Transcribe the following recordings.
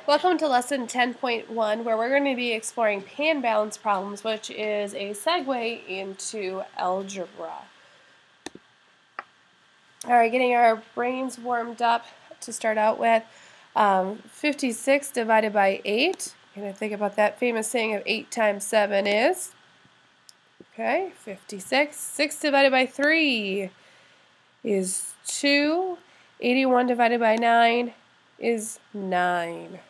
Welcome to lesson 10.1, where we're going to be exploring pan balance problems, which is a segue into algebra. Alright, getting our brains warmed up to start out with. 56 divided by 8. You're going to think about that famous saying of 8 times 7 is, okay, 56. 6 divided by 3 is 2. 81 divided by 9 is 9.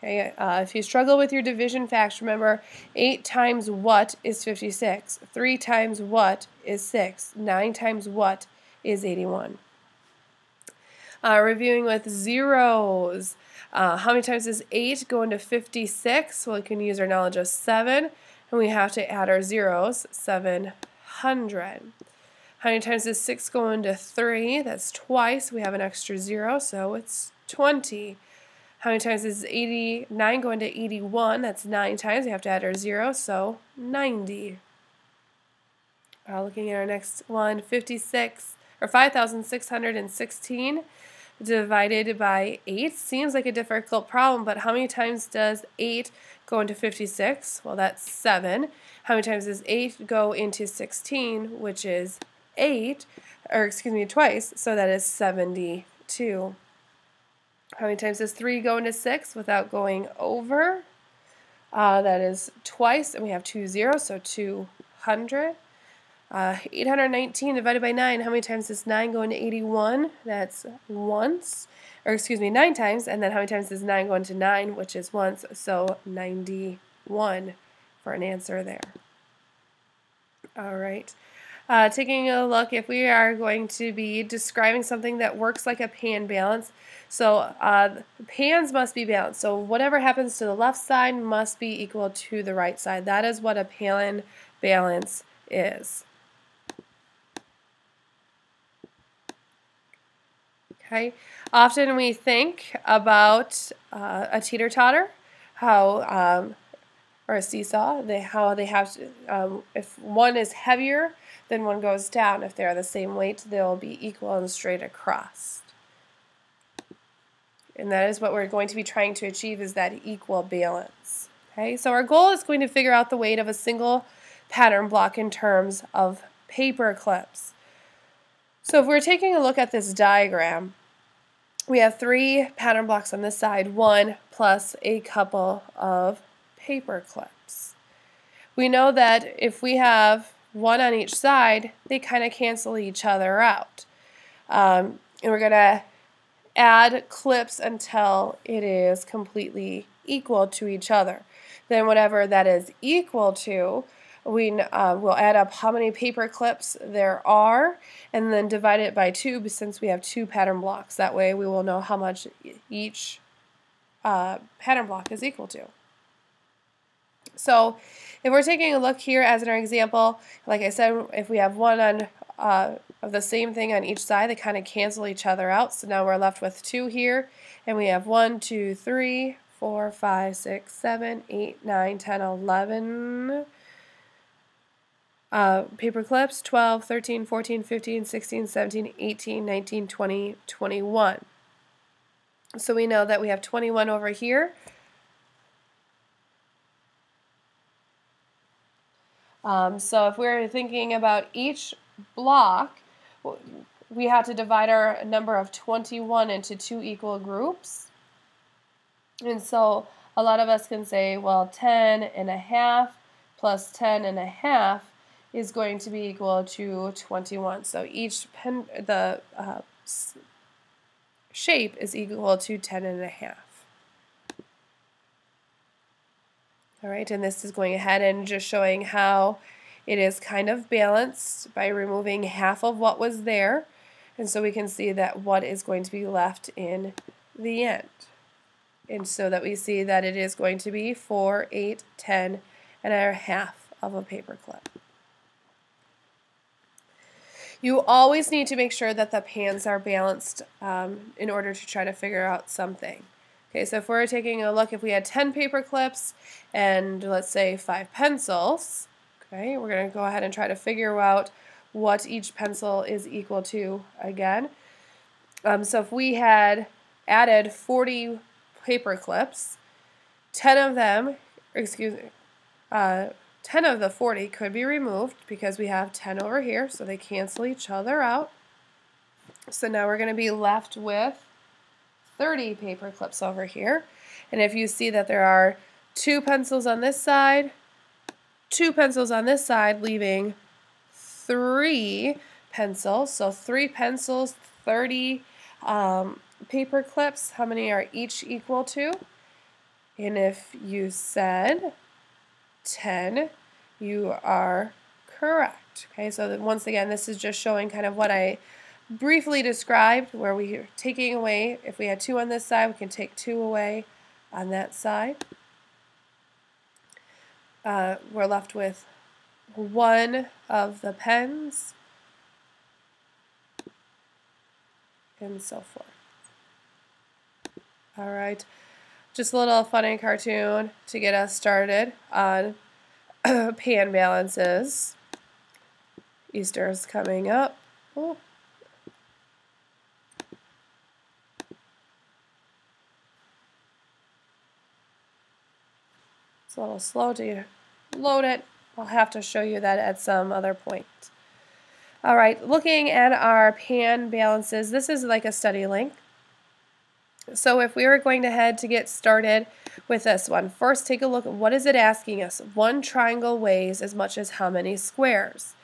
Okay, if you struggle with your division facts, remember 8 times what is 56? 3 times what is 6? 9 times what is 81? Reviewing with zeros. How many times does 8 go into 56? Well, we can use our knowledge of 7, and we have to add our zeros, 700. How many times does 6 go into 3? That's twice. We have an extra 0, so it's 20. How many times does 89 go into 81? That's 9 times. We have to add our 0, so 90. Looking at our next one, 5,616 divided by 8. Seems like a difficult problem, but how many times does 8 go into 56? Well, that's 7. How many times does 8 go into 16, which is 8, or excuse me, twice, so that is 72. How many times does 3 go into 6 without going over? That is twice, and we have 2 zeros, so 200. 819 divided by 9. How many times does 9 go into 81? That's once. Or excuse me, 9 times. And then how many times does 9 go into 9, which is once? So 91 for an answer there. All right. Taking a look, if we are going to be describing something that works like a pan balance, so pans must be balanced. So whatever happens to the left side must be equal to the right side. That is what a pan balance is. Okay. Often we think about a teeter-totter, how or a seesaw, how they have to, if one is heavier, then one goes down. If they're the same weight, they'll be equal and straight across. And that is what we're going to be trying to achieve, is that equal balance. Okay, so our goal is going to figure out the weight of a single pattern block in terms of paper clips. So if we're taking a look at this diagram, we have 3 pattern blocks on this side, 1 plus a couple of paper clips. We know that if we have 1 on each side, they kind of cancel each other out. And we're going to add clips until it is completely equal to each other. Then whatever that is equal to, we'll add up how many paper clips there are and then divide it by 2, since we have 2 pattern blocks. That way we will know how much each pattern block is equal to. So if we're taking a look here as an example, like I said, if we have 1 on of the same thing on each side, they kind of cancel each other out. So now we're left with 2 here, and we have 1, 2, 3, 4, 5, 6, 7, 8, 9, 10, 11 paper clips, 12, 13, 14, 15, 16, 17, 18, 19, 20, 21. So we know that we have 21 over here. So if we're thinking about each block, we have to divide our number of 21 into 2 equal groups. And so a lot of us can say, well, 10 and a half plus 10 and a half is going to be equal to 21. So each shape is equal to 10 and a half. All right, and this is going ahead and just showing how it is kind of balanced by removing half of what was there. And so we can see that what is going to be left in the end. And so that we see that it is going to be 4, 8, 10, and a half of a paper clip. You always need to make sure that the pans are balanced in order to try to figure out something. Okay, so if we're taking a look, if we had 10 paper clips and let's say 5 pencils, okay, we're going to go ahead and try to figure out what each pencil is equal to again. So if we had added 40 paper clips, 10 of them, excuse me, 10 of the 40 could be removed because we have 10 over here, so they cancel each other out. So now we're going to be left with 30 paper clips over here. And if you see that there are 2 pencils on this side, 2 pencils on this side, leaving 3 pencils. So 3 pencils, 30 paper clips. How many are each equal to? And if you said 10, you are correct. Okay, so once again, this is just showing kind of what I briefly described, where we are taking away, if we had 2 on this side, we can take 2 away on that side. We're left with 1 of the pens, and so forth. All right, just a little funny cartoon to get us started on pan balances. Easter is coming up. Oh. It's a little slow to load it. I'll have to show you that at some other point. All right, looking at our pan balances, this is like a study link. So if we were going to head to get started with this one, first take a look at what is it asking us. One triangle weighs as much as how many squares?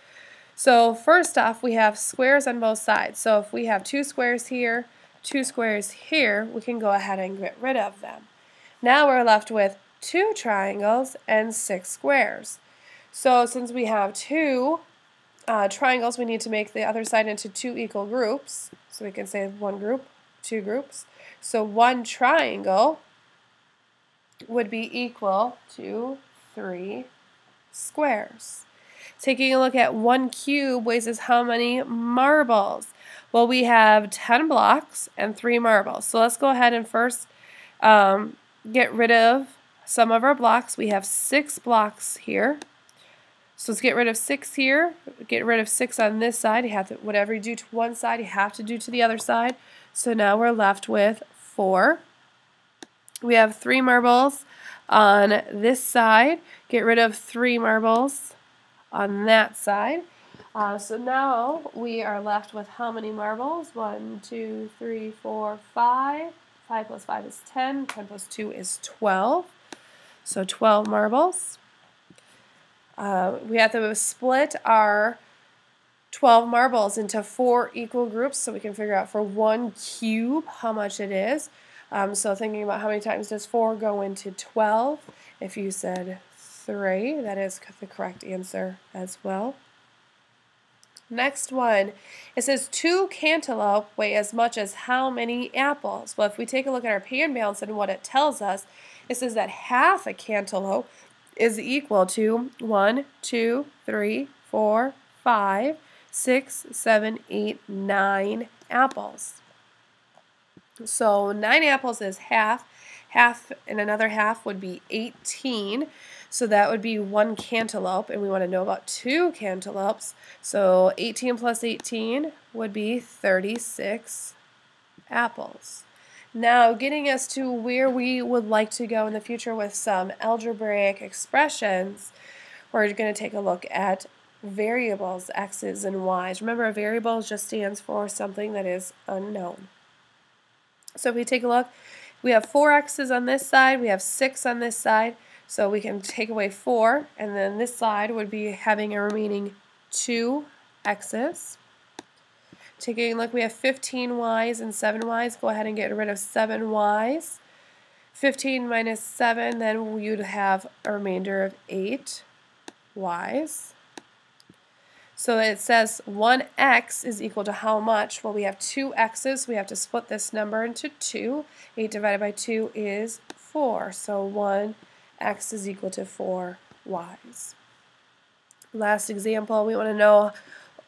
So first off, we have squares on both sides. So if we have 2 squares here, 2 squares here, we can go ahead and get rid of them. Now we're left with 2 triangles and 6 squares. So since we have 2 triangles, we need to make the other side into 2 equal groups. So we can say 1 group, 2 groups. So 1 triangle would be equal to 3 squares. Taking a look at 1 cube weighs as how many marbles? Well, we have 10 blocks and 3 marbles. So let's go ahead and first get rid of some of our blocks. We have 6 blocks here. So let's get rid of 6 here. Get rid of 6 on this side. You have to, whatever you do to one side, you have to do to the other side. So now we're left with 4. We have 3 marbles on this side. Get rid of 3 marbles on that side. So now we are left with how many marbles? 1, 2, 3, 4, 5. 5 plus 5 is 10. 10 plus 2 is 12. So 12 marbles. We have to split our 12 marbles into 4 equal groups so we can figure out for 1 cube how much it is. So thinking about how many times does 4 go into 12? If you said 3, that is the correct answer as well. Next one, it says 2 cantaloupe weigh as much as how many apples? Well, if we take a look at our pan balance and what it tells us, it says that half a cantaloupe is equal to 1, 2, 3, 4, 5, 6, 7, 8, 9 apples. So 9 apples is half. Half and another half would be 18. So that would be 1 cantaloupe, and we want to know about 2 cantaloupes. So 18 plus 18 would be 36 apples. Now, getting us to where we would like to go in the future with some algebraic expressions, we're going to take a look at variables, x's and y's. Remember, a variable just stands for something that is unknown. So if we take a look, we have 4 x's on this side, we have 6 on this side, so we can take away 4, and then this side would be having a remaining 2 x's. Taking a look, we have 15 y's and 7 y's. Go ahead and get rid of 7 y's. 15 minus 7, then you'd have a remainder of 8 y's. So it says 1x is equal to how much? Well, we have 2 x's, so we have to split this number into 2. 8 divided by 2 is 4, so 1x is equal to 4 y's. Last example, we want to know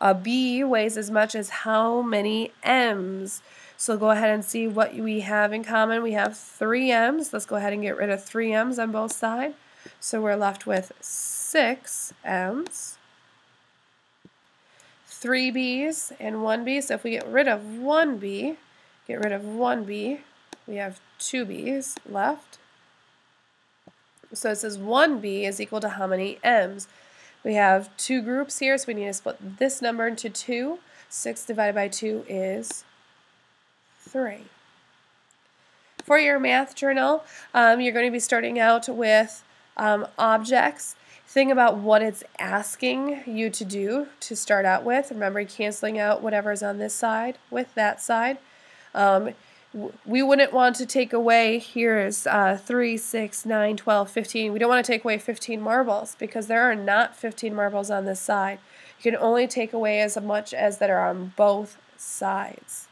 a b weighs as much as how many m's? So go ahead and see what we have in common. We have 3 m's. Let's go ahead and get rid of 3 m's on both sides. So we're left with 6 m's. 3 b's and 1 b. So if we get rid of 1 b, we have 2 b's left. So it says 1b is equal to how many m's? We have two groups here, so we need to split this number into 2. 6 divided by 2 is 3. For your math journal, you're going to be starting out with objects. Think about what it's asking you to do to start out with. Remember, canceling out whatever's on this side with that side. We wouldn't want to take away, here's 3, 6, 9, 12, 15. We don't want to take away 15 marbles because there are not 15 marbles on this side. You can only take away as much as that are on both sides.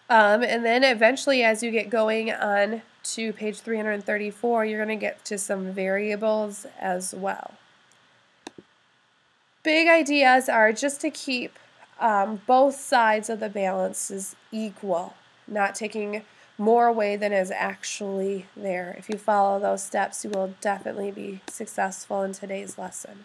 And then eventually, as you get going on to page 334, you're going to get to some variables as well. Big ideas are just to keep both sides of the balances equal, not taking more away than is actually there. If you follow those steps, you will definitely be successful in today's lesson.